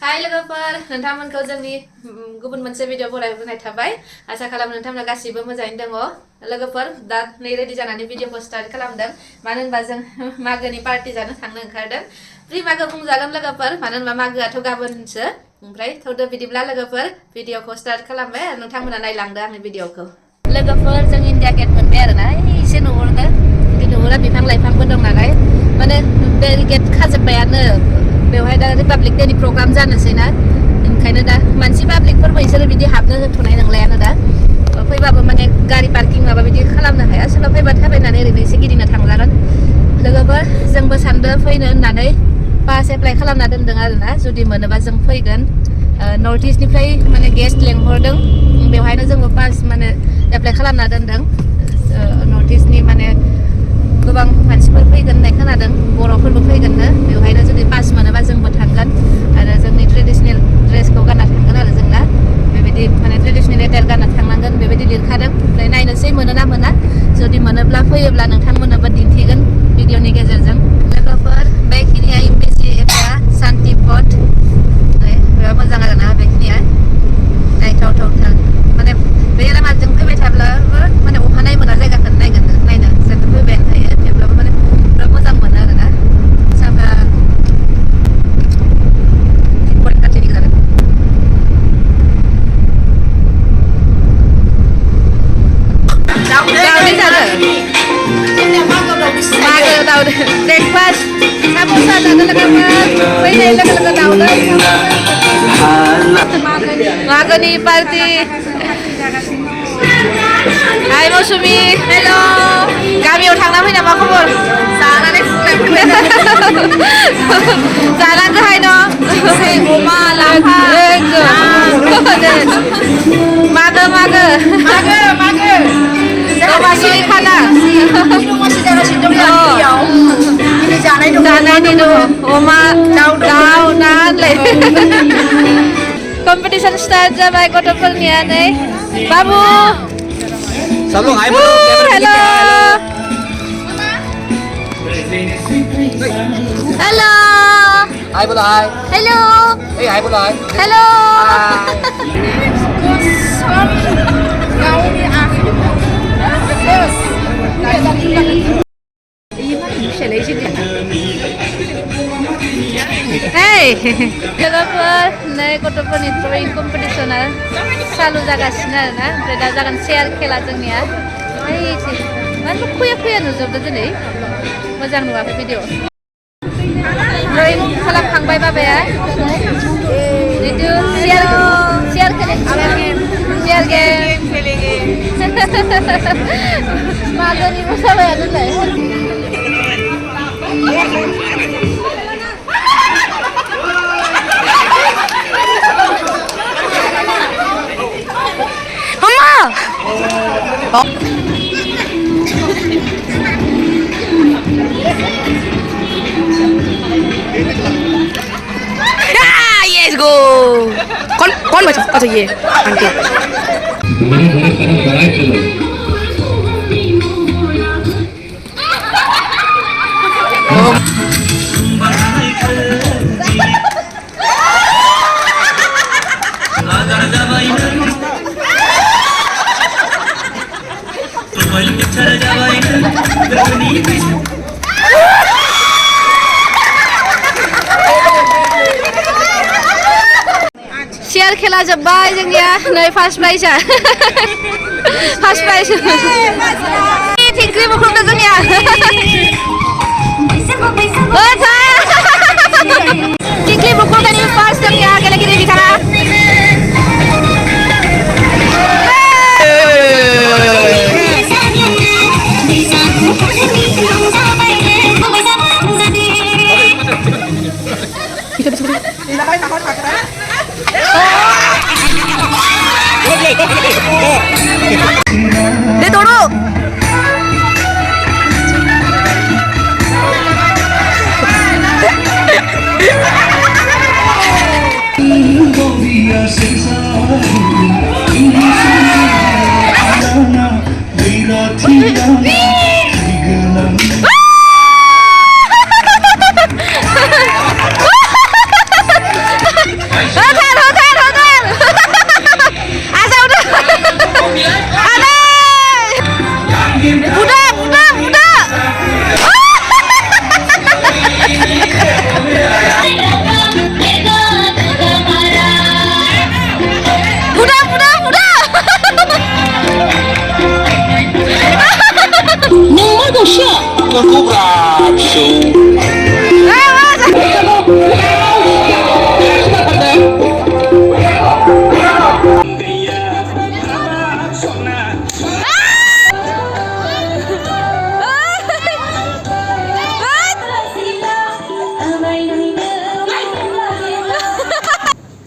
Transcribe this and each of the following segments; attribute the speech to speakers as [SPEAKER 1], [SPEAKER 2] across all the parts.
[SPEAKER 1] Hai लोगोफोर नोंथांमोनखौ जोंनि गुबुन मोनसे भिडिअ बरायनाय थाबाय आसा खालामो नोंथांमोना गासिबो मोजाङैनो दङ लोगोफोर दा नै रेडि जानानै भिडिअखौ स्टार्ट खालामदों मानो होनबा जों मागोनि पार्टी जानो थांनो ओंखारदों प्रि मागो बुंजागोन लोगोफोर मानो होनबा मागोआथ' गाबोनसो ओमफ्राय थौदो बिदिब्ला लोगोफोर भिडिअखौ स्टार्ट खालामबाय आरो नोंथांमोना नायलांदो आंनि भिडिअखौ लोगोफोर जों इन्डिया गेट मोनबाय आरोना एसे नुहुरदों बिदि नुहुरा बिफां लाइफांबो दं नालाय माने बेरिकेड खाजोब्बायानो बेवहाय दा रिपाब्लिक डेनि प्रग्राम जानोसै ना ओंखायनो दा मानसि पाब्लिकफोरबो बिसोरो बिदि हाबनो होथ'नाय नंलायानो दा फैबाबो माने गारि पार्किं माबा बिदि खालामनो हाया सोरबा फैबा थाबायनानै ओरैनो एसे गिदिंना थांजागोन लोगोफोर जोंबो सानदों फैनो होननानै पास एप्लाइ खालामना दोनदों आरोना जुदि मोनोबा जों फैगोन नर्थ इस्टनिफ्राय माने गेस्ट लेंहरदों बेवहायनो जोंबो पास माने एप्लाइ खालामना दोनदों नर्थ इस्टनि माने गोबां मानसिफोर फैगोन होननाय खोनादों बर'फोरबो फैगोननो बेवहायनो जुदि पास मोनोबा जोंबो थांगोन आरो जोंनि ट्रेडिसनेल ड्रेसखौ गानना थांगोन आरो जोंना बेबायदि माने ट्रेडिसनेल एटेयार गानना थांनांगोन बेबायदि लिरखादों ओमफ्राय नायनोसै मोनो ना मोना जुदि मोनोब्ला फैयोब्ला नोंथांमोननोबो दिन्थिगोन भिडिअनि गेजेरजों लोगोफोर बेखिनिया इउपिएससि एबा शान्ति पथ बिराद मोजां आरोना बेखिनिया नायथावथावथार माने बे लामाजों फैबाय थाब्लाबो माने अखानाय मोना जायगाखौ नायनो जोंथ' फैबायानो थायो थेवब्लाबो माने बिराद मोजां मोनो आरोना साफा खाथिनि जादों दावदै जादों मागो दावदै ब्रेकफास्ट साम'सा जादों लोगोफोर फैनाय लोगो लोगो दावदै मागोनि पार्टी हाय मौसुमि हेल' गामियाव थांना फैना मा खबर जानानै जानांगोहाय न' अमा लाफा मागो मागो मागो मागो दमासिनि खाना दमासि जागासिनो दं जानायनि दङ अमा दाउ ना होनलाय कम्पिटिसन स्टार्ट जाबाय गथ'फोरनिया नै बाबु हेलो हेलो
[SPEAKER 2] हाय बोला हाय
[SPEAKER 1] हेलो
[SPEAKER 2] ए हाय बोला हाय
[SPEAKER 1] हेलो Hey, लोगोफोर नै गथ'फोरनि ड्रयिं कम्पिटिसना चालु जागासिनो आरोना ओमफ्राय दा जागोन चेयार खेला जोंनिया मानो खुया खुया नुजोबदो दिनै मोजां नुवाखै भिडिअ ड्रयिं खालामखांबाय बाबाया जितु चेयार गेम मागोनि मोसाबायानोलाय
[SPEAKER 3] Yes go. Kौन बचा? अच्छा ये आंटी.
[SPEAKER 1] चेयार खेला जोब्बाय जोंनिया नै फार्स्ट प्राइज थिंख्लि बुख्रुबदो जोंनिया थिंख्लि बुख्रुबनायनि फार्स्ट जोंनिया गेलेगिरि बिथाङा
[SPEAKER 3] दे तोड़ो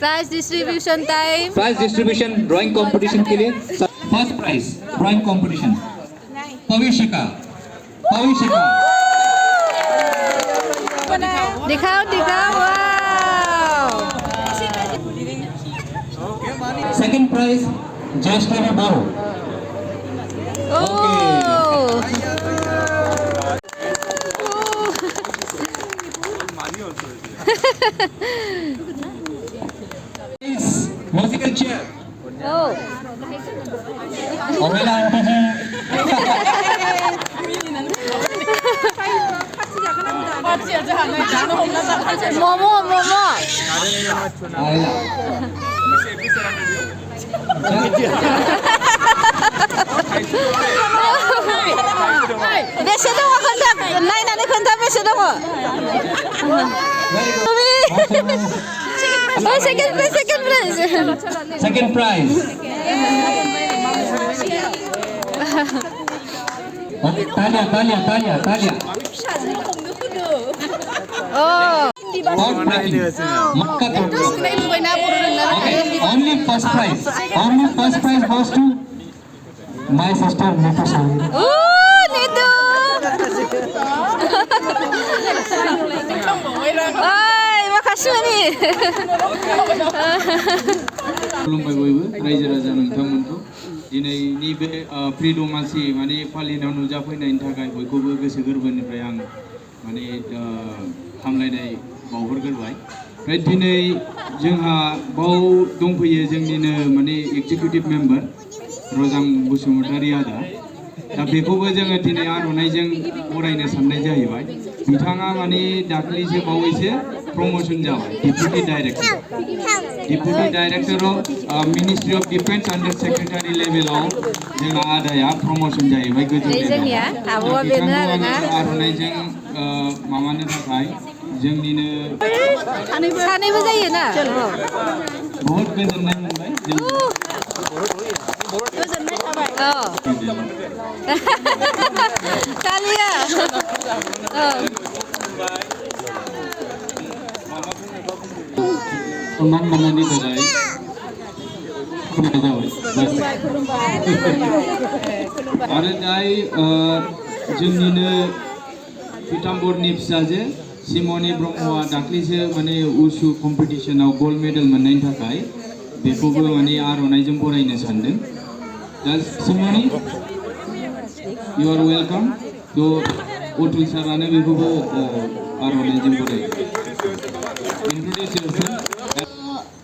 [SPEAKER 1] prize distribution time
[SPEAKER 2] prize distribution drawing competition के लिए फर्स्ट प्राइज ड्राइंग कंपटीशन पविशिका पविशिका
[SPEAKER 1] दिखाओ दिखाओ वाओ
[SPEAKER 2] सेकंड प्राइज जयश्री बाबू म्यूजिकल चेयर
[SPEAKER 1] मोमो मोमो बेसे दङ खोन्था नायनानै खोन्था बेसे दङ
[SPEAKER 2] सेकंड प्राइज ओके तालिया तालिया तालिया तालिया मक्का only first prize goes to my sister Nita Sawir.
[SPEAKER 1] Nito Ay makasih nih
[SPEAKER 4] खुलुमबाय बयबो रायजो राजा नोंथांमोनखौ दिनैनि बे प्रि दमासि माने फालिनायाव नुजाफैनायनि थाखाय बयखौबो गोसो गोरबोनिफ्राय आं माने हामलायनाय बावहरग्रोबाय ओमफ्राय दिनै जोंहा बाव दंफैयो जोंनिनो माने एग्जिकिउटिभ मेम्बार रजां बसुमतारी आदा दा बेखौबो जोङो दिनै आर'नाइजों बरायनो साननाय जाहैबाय बिथाङा माने दाख्लैसो बावैसो प्रमोशन जाबाय deputy director of ministry of defence under secretary लेभेलाव जोंना आदाया प्रमोशन जाहैबाय गोजौ लेभेलाव आर'नाइजों माबानो थाखाय जोंनिनो
[SPEAKER 1] सानैबो जायो ना
[SPEAKER 4] बहुत गोजोननाय मोनबाय
[SPEAKER 1] तालिया
[SPEAKER 4] सन्मान मोननायनि थाखाय आरो दाय जोंनिनो पिताम्बरनि फिसाजो सिमनि ब्रह्मआ दाख्लैसो माने उसु कम्पिटिशनाव गल्ड मेडेल मोननायनि थाखाय बेखौबो माने आर'नाइजों बरायनो सानदों दा सिमनि इउ आर वेलकाम थ' अतुल सारानो बेखौबो आर'नाइजों बरायो introduce yourself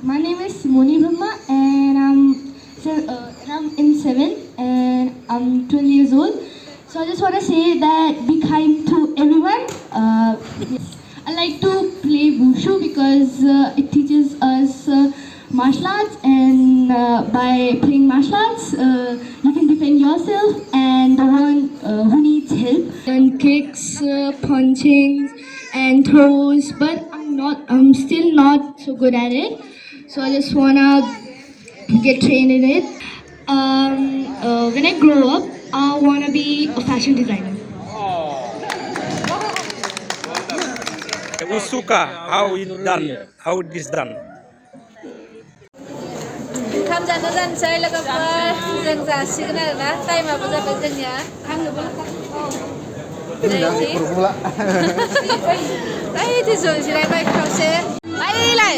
[SPEAKER 5] My name is Simoni Brahma and I'm in 7th and I'm 12 years old. So I just want to say that be kind to everyone. I like to play Wushu because it teaches us martial arts and by playing martial arts you can defend yourself and the one who needs help. And kicks, punchings and throws, but I'm still not so good at it. So I just wanna get trained in it. When I grow up, I wanna be a fashion designer.
[SPEAKER 6] Usuka, how it done? How it is done?
[SPEAKER 1] ओंखाम जानो जानोसै लोगोफोर जों जासिगोन आरोना टाइमाबो जाबाय जोंनिया ओइदि जों जिरायबाय खावसे आइलाय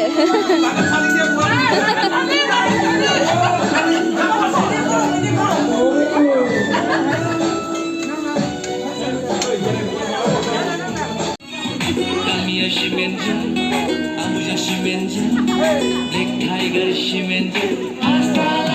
[SPEAKER 7] Black Tiger Shimenja, Hasta